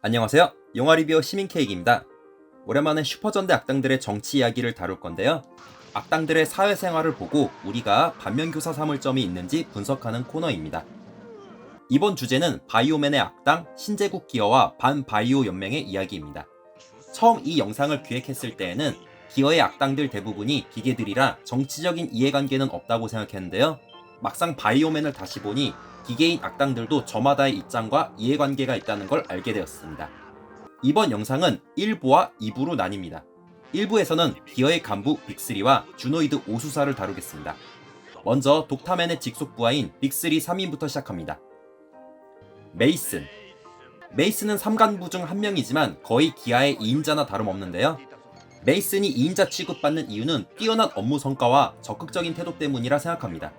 안녕하세요. 영화 리뷰어 시민케이크입니다. 오랜만에 슈퍼전대 악당들의 정치 이야기를 다룰 건데요. 악당들의 사회생활을 보고 우리가 반면교사 삼을 점이 있는지 분석하는 코너입니다. 이번 주제는 바이오맨의 악당 신제국 기어와 반바이오 연맹의 이야기입니다. 처음 이 영상을 기획했을 때에는 기어의 악당들 대부분이 기계들이라 정치적인 이해관계는 없다고 생각했는데요. 막상 바이오맨을 다시 보니 기계인 악당들도 저마다의 입장과 이해관계가 있다는 걸 알게 되었습니다. 이번 영상은 1부와 2부로 나뉩니다. 1부에서는 기어의 간부 빅3와 주노이드 오수사를 다루겠습니다. 먼저 독타맨의 직속 부하인 빅3 3인부터 시작합니다. 메이슨은 3간부 중 한 명이지만 거의 기아의 2인자나 다름없는데요. 메이슨이 2인자 취급받는 이유는 뛰어난 업무 성과와 적극적인 태도 때문이라 생각합니다.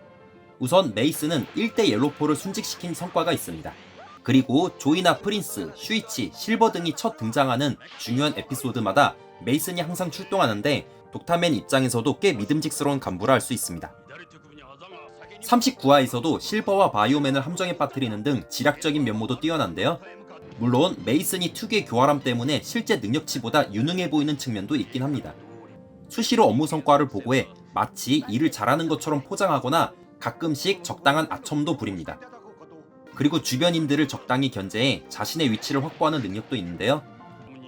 우선 메이슨은 1대 옐로포를 순직시킨 성과가 있습니다. 그리고 조이나 프린스, 슈이치, 실버 등이 첫 등장하는 중요한 에피소드마다 메이슨이 항상 출동하는데 독타맨 입장에서도 꽤 믿음직스러운 간부라 할 수 있습니다. 39화에서도 실버와 바이오맨을 함정에 빠뜨리는 등 지략적인 면모도 뛰어난데요. 물론 메이슨이 특유의 교활함 때문에 실제 능력치보다 유능해 보이는 측면도 있긴 합니다. 수시로 업무 성과를 보고해 마치 일을 잘하는 것처럼 포장하거나 가끔씩 적당한 아첨도 부립니다. 그리고 주변인들을 적당히 견제해 자신의 위치를 확보하는 능력도 있는데요.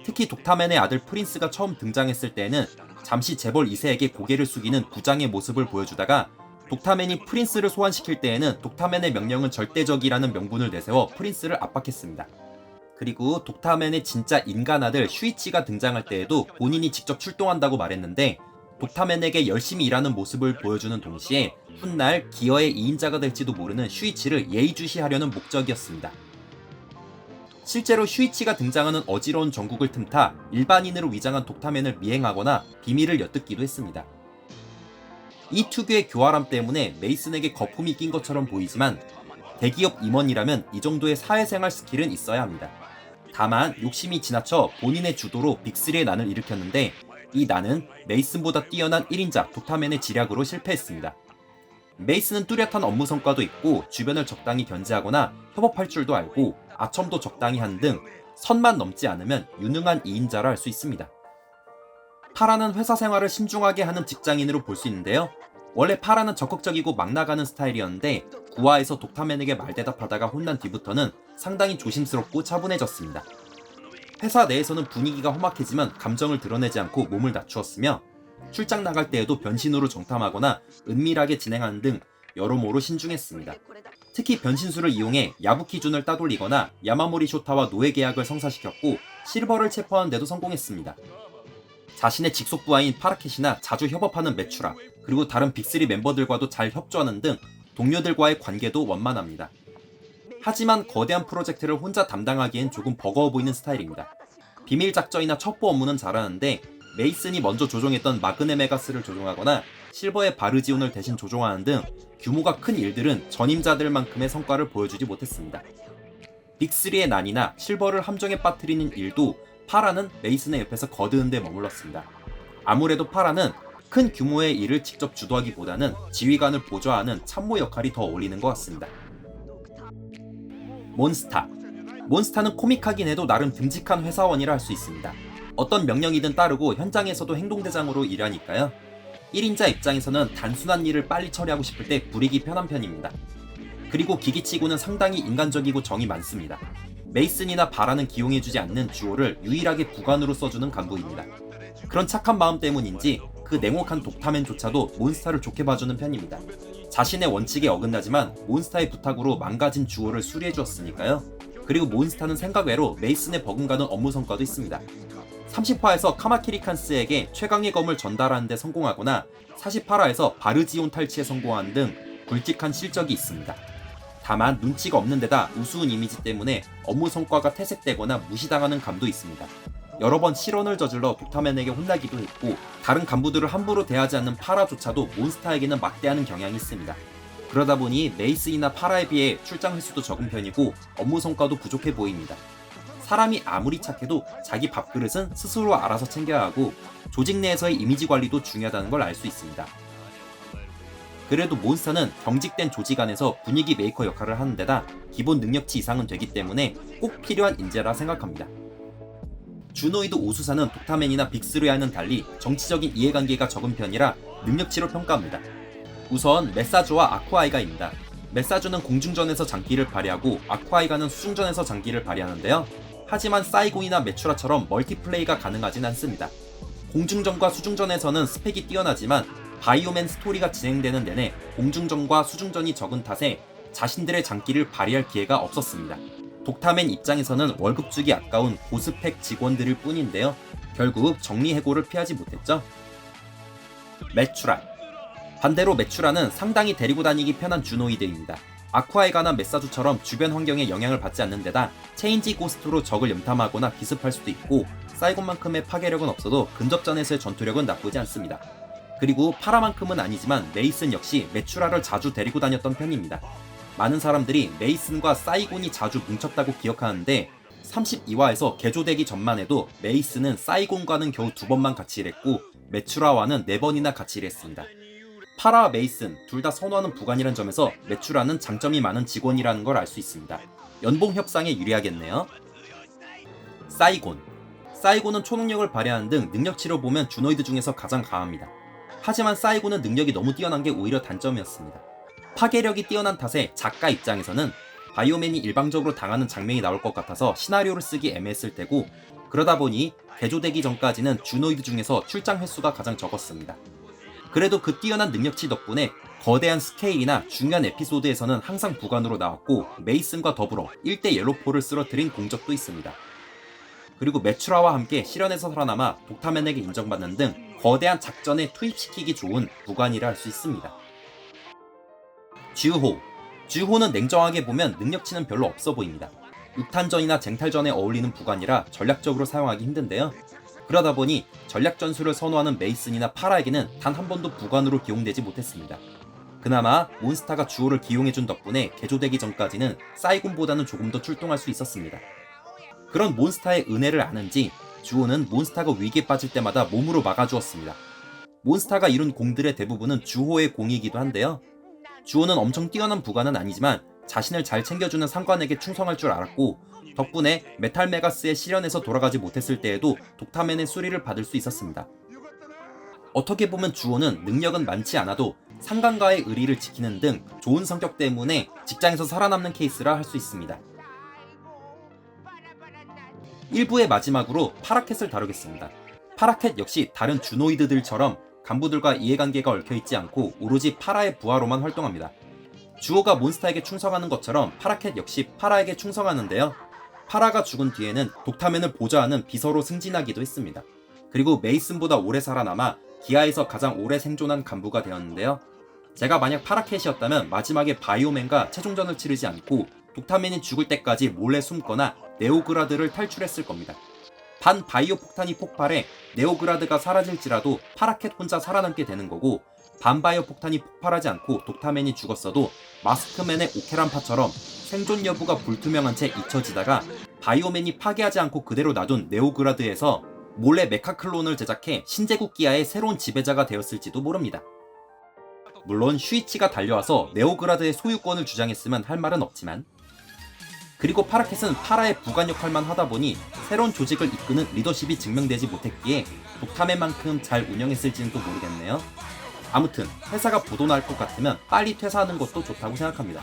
특히 독타맨의 아들 프린스가 처음 등장했을 때에는 잠시 재벌 2세에게 고개를 숙이는 부장의 모습을 보여주다가 독타맨이 프린스를 소환시킬 때에는 독타맨의 명령은 절대적이라는 명분을 내세워 프린스를 압박했습니다. 그리고 독타맨의 진짜 인간 아들 슈이치가 등장할 때에도 본인이 직접 출동한다고 말했는데 독타맨에게 열심히 일하는 모습을 보여주는 동시에 훗날 기어의 2인자가 될지도 모르는 슈이치를 예의주시하려는 목적이었습니다. 실제로 슈이치가 등장하는 어지러운 전국을 틈타 일반인으로 위장한 독타맨을 미행하거나 비밀을 엿듣기도 했습니다. 이 특유의 교활함 때문에 메이슨에게 거품이 낀 것처럼 보이지만 대기업 임원이라면 이 정도의 사회생활 스킬은 있어야 합니다. 다만 욕심이 지나쳐 본인의 주도로 빅3의 난을 일으켰는데 이 난은 메이슨보다 뛰어난 1인자 독타맨의 지략으로 실패했습니다. 메이슨은 뚜렷한 업무 성과도 있고 주변을 적당히 견제하거나 협업할 줄도 알고 아첨도 적당히 하는 등 선만 넘지 않으면 유능한 2인자라 할 수 있습니다. 파라는 회사 생활을 신중하게 하는 직장인으로 볼 수 있는데요. 원래 파라는 적극적이고 막 나가는 스타일이었는데 9화에서 독타맨에게 말대답하다가 혼난 뒤부터는 상당히 조심스럽고 차분해졌습니다. 회사 내에서는 분위기가 험악해지만 감정을 드러내지 않고 몸을 낮추었으며 출장 나갈 때에도 변신으로 정탐하거나 은밀하게 진행하는 등 여러모로 신중했습니다. 특히 변신술을 이용해 야부키준을 따돌리거나 야마모리 쇼타와 노예 계약을 성사시켰고 실버를 체포하는 데도 성공했습니다. 자신의 직속 부하인 파라켓이나 자주 협업하는 메추라, 그리고 다른 빅3 멤버들과도 잘 협조하는 등 동료들과의 관계도 원만합니다. 하지만 거대한 프로젝트를 혼자 담당하기엔 조금 버거워 보이는 스타일입니다. 비밀 작전이나 첩보 업무는 잘하는데 메이슨이 먼저 조종했던 마그네 메가스를 조종하거나 실버의 바르지온을 대신 조종하는 등 규모가 큰 일들은 전임자들만큼의 성과를 보여주지 못했습니다. 빅3의 난이나 실버를 함정에 빠뜨리는 일도 파라는 메이슨의 옆에서 거드는 데 머물렀습니다. 아무래도 파라는 큰 규모의 일을 직접 주도하기보다는 지휘관을 보좌하는 참모 역할이 더 어울리는 것 같습니다. 몬스타는 코믹하긴 해도 나름 듬직한 회사원이라 할 수 있습니다. 어떤 명령이든 따르고 현장에서도 행동대장으로 일하니까요. 1인자 입장에서는 단순한 일을 빨리 처리하고 싶을 때 부리기 편한 편입니다. 그리고 기기치고는 상당히 인간적이고 정이 많습니다. 메이슨이나 바라는 기용해주지 않는 주호를 유일하게 부관으로 써주는 간부입니다. 그런 착한 마음 때문인지 그 냉혹한 독타맨조차도 몬스타를 좋게 봐주는 편입니다. 자신의 원칙에 어긋나지만 몬스타의 부탁으로 망가진 주호를 수리해주었으니까요. 그리고 몬스타는 생각 외로 메이슨의 버금가는 업무 성과도 있습니다. 30화에서 카마키리칸스에게 최강의 검을 전달하는 데 성공하거나 48화에서 바르지온 탈취에 성공하는 등 굵직한 실적이 있습니다. 다만 눈치가 없는 데다 우스운 이미지 때문에 업무 성과가 퇴색되거나 무시당하는 감도 있습니다. 여러 번 실언을 저질러 독타맨에게 혼나기도 했고 다른 간부들을 함부로 대하지 않는 파라조차도 몬스타에게는 막대하는 경향이 있습니다. 그러다 보니 메이슨이나 파라에 비해 출장 횟수도 적은 편이고 업무 성과도 부족해 보입니다. 사람이 아무리 착해도 자기 밥그릇은 스스로 알아서 챙겨야 하고 조직 내에서의 이미지 관리도 중요하다는 걸 알 수 있습니다. 그래도 몬스타는 경직된 조직 안에서 분위기 메이커 역할을 하는 데다 기본 능력치 이상은 되기 때문에 꼭 필요한 인재라 생각합니다. 주노이드 오수사는 독타맨이나 빅스루야는 달리 정치적인 이해관계가 적은 편이라 능력치로 평가합니다. 우선 메사주와 아쿠아이가입니다. 메사주는 공중전에서 장기를 발휘하고 아쿠아이가는 수중전에서 장기를 발휘하는데요. 하지만 사이곤이나 메추라처럼 멀티플레이가 가능하진 않습니다. 공중전과 수중전에서는 스펙이 뛰어나지만 바이오맨 스토리가 진행되는 내내 공중전과 수중전이 적은 탓에 자신들의 장기를 발휘할 기회가 없었습니다. 독타맨 입장에서는 월급 주기 아까운 고스펙 직원들일 뿐인데요. 결국 정리해고를 피하지 못했죠. 메추라. 반대로 메추라는 상당히 데리고 다니기 편한 주노이드입니다. 아쿠아이가나 메사주처럼 주변 환경에 영향을 받지 않는 데다 체인지 고스트로 적을 염탐하거나 기습할 수도 있고 사이곤만큼의 파괴력은 없어도 근접전에서의 전투력은 나쁘지 않습니다. 그리고 파라만큼은 아니지만 메이슨 역시 메추라를 자주 데리고 다녔던 편입니다. 많은 사람들이 메이슨과 사이곤이 자주 뭉쳤다고 기억하는데 32화에서 개조되기 전만 해도 메이슨은 사이곤과는 겨우 2번만 같이 일했고 메추라와는 4번이나 같이 일했습니다. 파라와 메이슨 둘 다 선호하는 부관이란 점에서 메추라는 장점이 많은 직원이라는 걸 알 수 있습니다. 연봉 협상에 유리하겠네요. 사이곤은 초능력을 발휘하는 등 능력치로 보면 주노이드 중에서 가장 강합니다. 하지만 사이곤은 능력이 너무 뛰어난 게 오히려 단점이었습니다. 파괴력이 뛰어난 탓에 작가 입장에서는 바이오맨이 일방적으로 당하는 장면이 나올 것 같아서 시나리오를 쓰기 애매했을 테고 그러다 보니 개조되기 전까지는 주노이드 중에서 출장 횟수가 가장 적었습니다. 그래도 그 뛰어난 능력치 덕분에 거대한 스케일이나 중요한 에피소드에서는 항상 부관으로 나왔고 메이슨과 더불어 1대 옐로포를 쓰러뜨린 공적도 있습니다. 그리고 메추라와 함께 실현에서 살아남아 독타맨에게 인정받는 등 거대한 작전에 투입시키기 좋은 부관이라 할 수 있습니다. 주호는 냉정하게 보면 능력치는 별로 없어 보입니다. 6탄전이나 쟁탈전에 어울리는 부관이라 전략적으로 사용하기 힘든데요. 그러다 보니 전략 전술을 선호하는 메이슨이나 파라에게는 단 한 번도 부관으로 기용되지 못했습니다. 그나마 몬스타가 주호를 기용해준 덕분에 개조되기 전까지는 사이곤보다는 조금 더 출동할 수 있었습니다. 그런 몬스타의 은혜를 아는지 주호는 몬스타가 위기에 빠질 때마다 몸으로 막아주었습니다. 몬스타가 이룬 공들의 대부분은 주호의 공이기도 한데요. 주호는 엄청 뛰어난 부관은 아니지만 자신을 잘 챙겨주는 상관에게 충성할 줄 알았고 덕분에 메탈 메가스의 실현에서 돌아가지 못했을 때에도 독타맨의 수리를 받을 수 있었습니다. 어떻게 보면 주호는 능력은 많지 않아도 상관과의 의리를 지키는 등 좋은 성격 때문에 직장에서 살아남는 케이스라 할 수 있습니다. 1부의 마지막으로 파라켓을 다루겠습니다. 파라켓 역시 다른 주노이드들처럼 간부들과 이해관계가 얽혀있지 않고 오로지 파라의 부하로만 활동합니다. 주호가 몬스타에게 충성하는 것처럼 파라켓 역시 파라에게 충성하는데요. 파라가 죽은 뒤에는 독타맨을 보좌하는 비서로 승진하기도 했습니다. 그리고 메이슨보다 오래 살아남아 기아에서 가장 오래 생존한 간부가 되었는데요. 제가 만약 파라켓이었다면 마지막에 바이오맨과 최종전을 치르지 않고 독타맨이 죽을 때까지 몰래 숨거나 네오그라드를 탈출했을 겁니다. 반 바이오 폭탄이 폭발해 네오그라드가 사라질지라도 파라켓 혼자 살아남게 되는 거고 반 바이오 폭탄이 폭발하지 않고 독타맨이 죽었어도 마스크맨의 오케란파처럼 생존 여부가 불투명한 채 잊혀지다가 바이오맨이 파괴하지 않고 그대로 놔둔 네오그라드에서 몰래 메카 클론을 제작해 신제국 기아의 새로운 지배자가 되었을지도 모릅니다. 물론 슈이치가 달려와서 네오그라드의 소유권을 주장했으면 할 말은 없지만 그리고 파라켓은 파라의 부관 역할만 하다보니 새로운 조직을 이끄는 리더십이 증명되지 못했기에 독타맨만큼 잘 운영했을지는 또 모르겠네요. 아무튼 회사가 부도날 것 같으면 빨리 퇴사하는 것도 좋다고 생각합니다.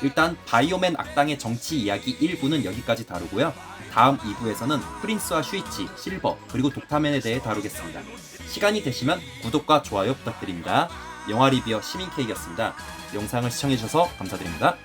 일단 바이오맨 악당의 정치 이야기 1부는 여기까지 다루고요. 다음 2부에서는 프린스와 슈이치, 실버, 그리고 독타맨에 대해 다루겠습니다. 시간이 되시면 구독과 좋아요 부탁드립니다. 영화 리뷰어 시민케이크였습니다. 영상을 시청해주셔서 감사드립니다.